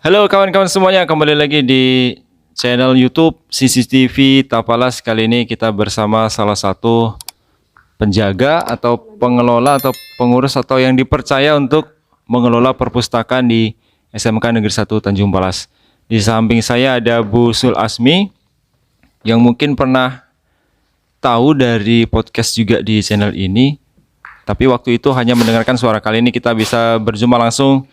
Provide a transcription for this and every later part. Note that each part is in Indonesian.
Halo kawan-kawan semuanya, kembali lagi di channel YouTube CCTV Tapalas. Kali ini kita bersama salah satu penjaga atau pengelola atau pengurus atau yang dipercaya untuk mengelola perpustakaan di SMK Negeri 1 Tanjung Palas. Di samping saya ada Bu Sul Asmi yang mungkin pernah tahu dari podcast juga di channel ini. Tapi waktu itu hanya mendengarkan suara. Kali ini kita bisa berjumpa langsung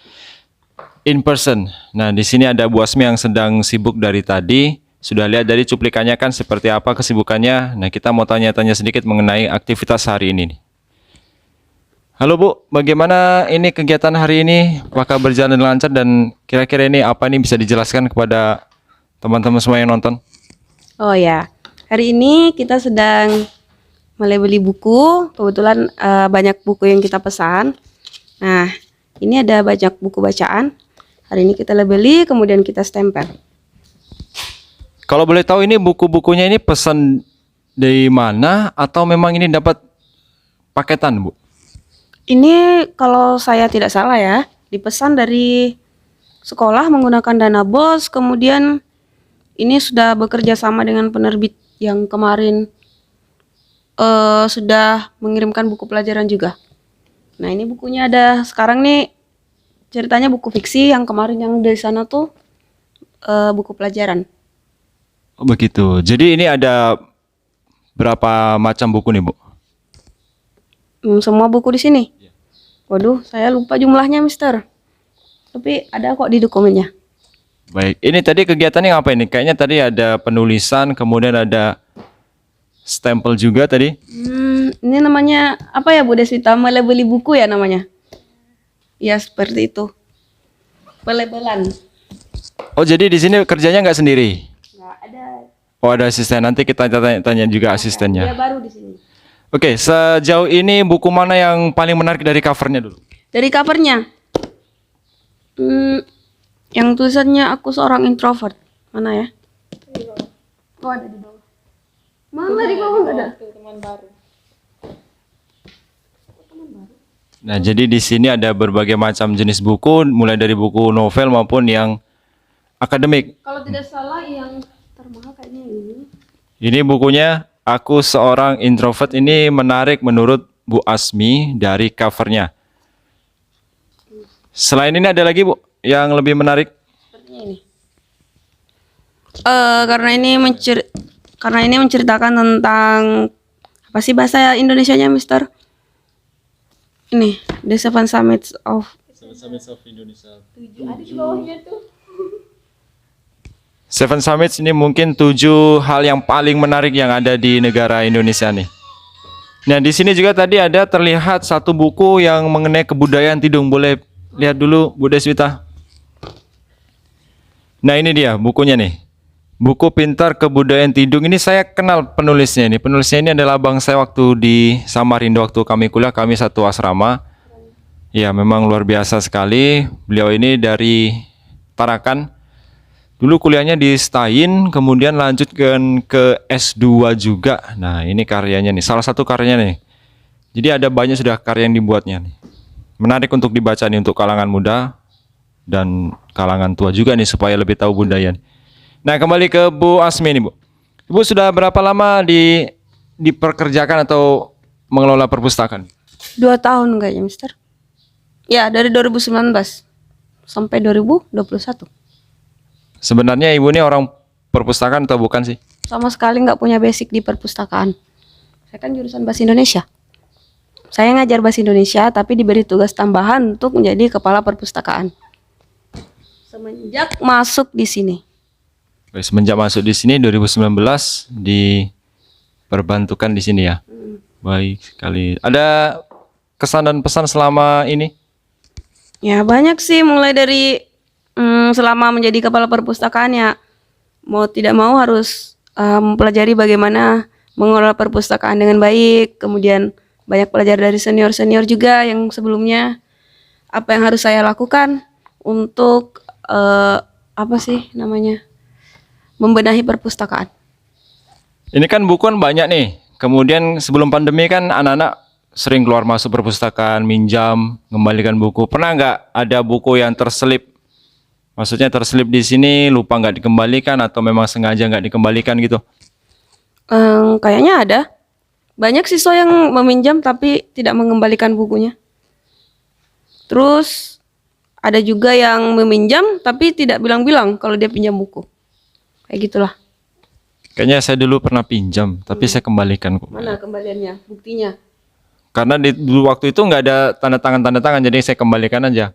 in person. Nah, di sini ada Bu Asmi yang sedang sibuk dari tadi. Sudah lihat dari cuplikannya kan seperti apa kesibukannya. Nah, kita mau tanya-tanya sedikit mengenai aktivitas hari ini nih. Halo Bu, bagaimana ini kegiatan hari ini? Apakah berjalan lancar dan kira-kira ini apa nih bisa dijelaskan kepada teman-teman semua yang nonton? Oh ya, hari ini kita sedang mulai beli buku. Kebetulan banyak buku yang kita pesan. Nah, ini ada banyak buku bacaan. Hari ini kita beli, kemudian kita stempel. Kalau boleh tahu ini buku-bukunya ini pesan dari mana atau memang ini dapat paketan, Bu? Ini kalau saya tidak salah ya, dipesan dari sekolah menggunakan dana BOS. Kemudian ini sudah bekerja sama dengan penerbit yang kemarin sudah mengirimkan buku pelajaran juga. Nah, ini bukunya ada sekarang nih, ceritanya buku fiksi. Yang kemarin yang dari sana tuh buku pelajaran. Oh, begitu. Jadi ini ada berapa macam buku nih, Bu? Semua buku di sini. Waduh, saya lupa jumlahnya, Mister. Tapi ada kok di dokumennya. Baik, ini tadi kegiatannya apa ini? Kayaknya tadi ada penulisan, kemudian ada stempel juga tadi. Ini namanya apa ya, Bu Deswita? Melebeli buku ya namanya? Ya, seperti itu. Pelebelan. Oh, jadi di sini kerjanya nggak sendiri? Nggak ada. Oh, ada asisten. Nanti kita tanya juga Dia asistennya. baru di sini. Oke, sejauh ini buku mana yang paling menarik dari covernya dulu? Dari covernya, yang tulisannya aku seorang introvert. Mana ya? Oh, ada di bawah. Mana di bawah nggak ada? Teman baru. Nah, jadi di sini ada berbagai macam jenis buku, mulai dari buku novel maupun yang akademik. Kalau tidak salah yang termahal kayaknya ini. Ini bukunya Aku Seorang Introvert. Ini menarik menurut Bu Asmi dari covernya. Selain ini ada lagi, Bu, yang lebih menarik? Sepertinya ini. Karena ini menceritakan tentang apa sih bahasa Indonesianya, Mister? Ini The Seven Summits of Indonesia. 7. Ada di bawahnya tuh. Seven Summits ini mungkin 7 hal yang paling menarik yang ada di negara Indonesia nih. Nah, di sini juga tadi ada terlihat satu buku yang mengenai kebudayaan Tidung. Boleh lihat dulu, Bu Deswita. Nah, ini dia bukunya nih. Buku Pintar Kebudayaan Tidung. Ini saya kenal penulisnya ini. Penulisnya ini adalah abang saya waktu di Samarinda waktu kami kuliah, kami satu asrama. Ya, memang luar biasa sekali. Beliau ini dari Tarakan. Dulu kuliahnya di STAIN, kemudian lanjutkan ke S2 juga. Nah, ini karyanya nih, salah satu karyanya nih. Jadi ada banyak sudah karya yang dibuatnya nih. Menarik untuk dibaca nih untuk kalangan muda dan kalangan tua juga nih supaya lebih tahu budaya. Nah, kembali ke Bu Asmi nih, Bu. Ibu sudah berapa lama diperkerjakan atau mengelola perpustakaan? 2 tahun kayaknya, Mister. Ya, dari 2019 sampai 2021. Sebenarnya Ibu ini orang perpustakaan atau bukan sih? Sama sekali nggak punya basic di perpustakaan. Saya kan jurusan Bahasa Indonesia. Saya ngajar Bahasa Indonesia, tapi diberi tugas tambahan untuk menjadi kepala perpustakaan. Semenjak masuk di sini. Semenjak masuk di sini 2019 diperbantukan di sini ya. Baik sekali. Ada kesan dan pesan selama ini? Ya banyak sih, mulai dari selama menjadi kepala perpustakaan ya mau tidak mau harus mempelajari bagaimana mengelola perpustakaan dengan baik. Kemudian banyak belajar dari senior-senior juga yang sebelumnya. Apa yang harus saya lakukan untuk apa sih namanya, membenahi perpustakaan. Ini kan buku kan banyak nih. Kemudian sebelum pandemi kan anak-anak sering keluar masuk perpustakaan, minjam, mengembalikan buku. Pernah nggak ada buku yang terselip Maksudnya terselip di sini, lupa nggak dikembalikan atau memang sengaja nggak dikembalikan gitu? Kayaknya ada. Banyak siswa yang meminjam tapi tidak mengembalikan bukunya. Terus ada juga yang meminjam tapi tidak bilang-bilang kalau dia pinjam buku. Kayak gitulah. Kayaknya saya dulu pernah pinjam, tapi saya kembalikan kok. Mana kembaliannya? Buktinya? Karena dulu waktu itu nggak ada tanda tangan, jadi saya kembalikan aja.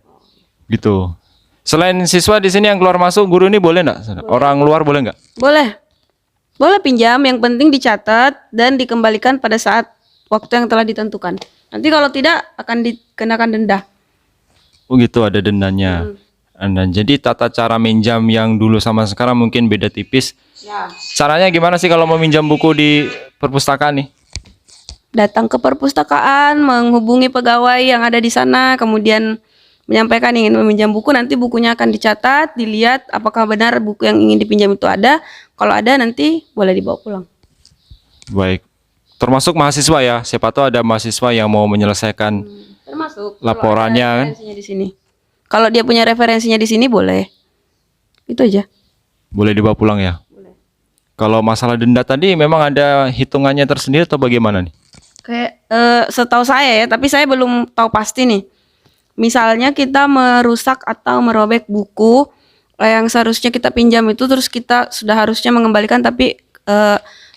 Gitu. Selain siswa di sini yang keluar masuk, guru ini boleh nggak? Orang luar boleh nggak? Boleh. Boleh pinjam, yang penting dicatat dan dikembalikan pada saat waktu yang telah ditentukan. Nanti kalau tidak akan dikenakan denda. Oh gitu, ada dendanya. Dan jadi tata cara minjam yang dulu sama sekarang mungkin beda tipis. Ya. Caranya gimana sih kalau mau minjam buku di perpustakaan nih? Datang ke perpustakaan, menghubungi pegawai yang ada di sana, kemudian menyampaikan ingin meminjam buku, nanti bukunya akan dicatat, dilihat apakah benar buku yang ingin dipinjam itu ada. Kalau ada nanti boleh dibawa pulang. Baik. Termasuk mahasiswa ya. Siapa tahu ada mahasiswa yang mau menyelesaikan Termasuk laporannya kalau ada kan? referensinya di sini. Kalau dia punya referensinya di sini boleh. Itu aja. Boleh dibawa pulang ya. Boleh. Kalau masalah denda tadi memang ada hitungannya tersendiri atau bagaimana nih? Kayak setahu saya ya, tapi saya belum tahu pasti nih. Misalnya kita merusak atau merobek buku yang seharusnya kita pinjam itu, terus kita sudah harusnya mengembalikan tapi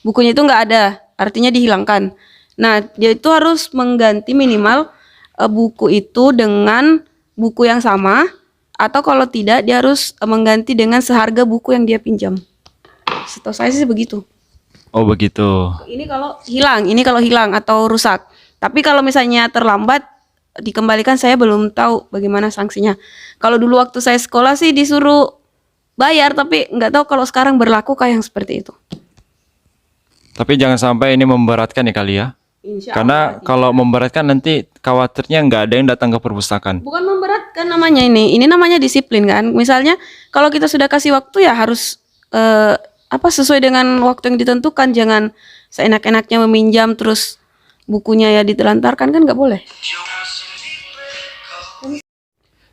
bukunya itu nggak ada, artinya dihilangkan. Nah, dia itu harus mengganti minimal buku itu dengan buku yang sama, atau kalau tidak dia harus mengganti dengan seharga buku yang dia pinjam. Setahu saya sih begitu. Oh begitu. Ini kalau hilang atau rusak. Tapi kalau misalnya terlambat dikembalikan, saya belum tahu bagaimana sanksinya. Kalau dulu waktu saya sekolah sih disuruh bayar, tapi nggak tahu kalau sekarang berlaku kayak yang seperti itu. Tapi jangan sampai ini memberatkan ya kali ya. Insya Karena kalau memberatkan nanti khawatirnya nggak ada yang datang ke perpustakaan. Bukan memberatkan namanya ini namanya disiplin kan. Misalnya kalau kita sudah kasih waktu ya harus sesuai dengan waktu yang ditentukan. Jangan seenak-enaknya meminjam terus bukunya ya ditelantarkan, kan nggak boleh.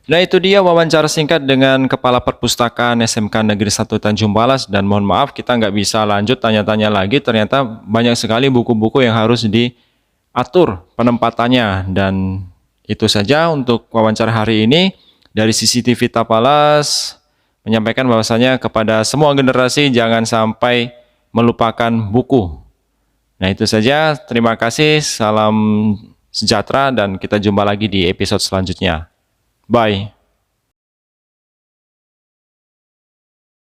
Nah itu dia wawancara singkat dengan Kepala Perpustakaan SMK Negeri 1 Tanjung Palas, dan mohon maaf kita nggak bisa lanjut tanya-tanya lagi, ternyata banyak sekali buku-buku yang harus diatur penempatannya. Dan itu saja untuk wawancara hari ini. Dari CCTV Tapalas menyampaikan bahwasanya kepada semua generasi jangan sampai melupakan buku. Nah itu saja, terima kasih, salam sejahtera dan kita jumpa lagi di episode selanjutnya. Bye.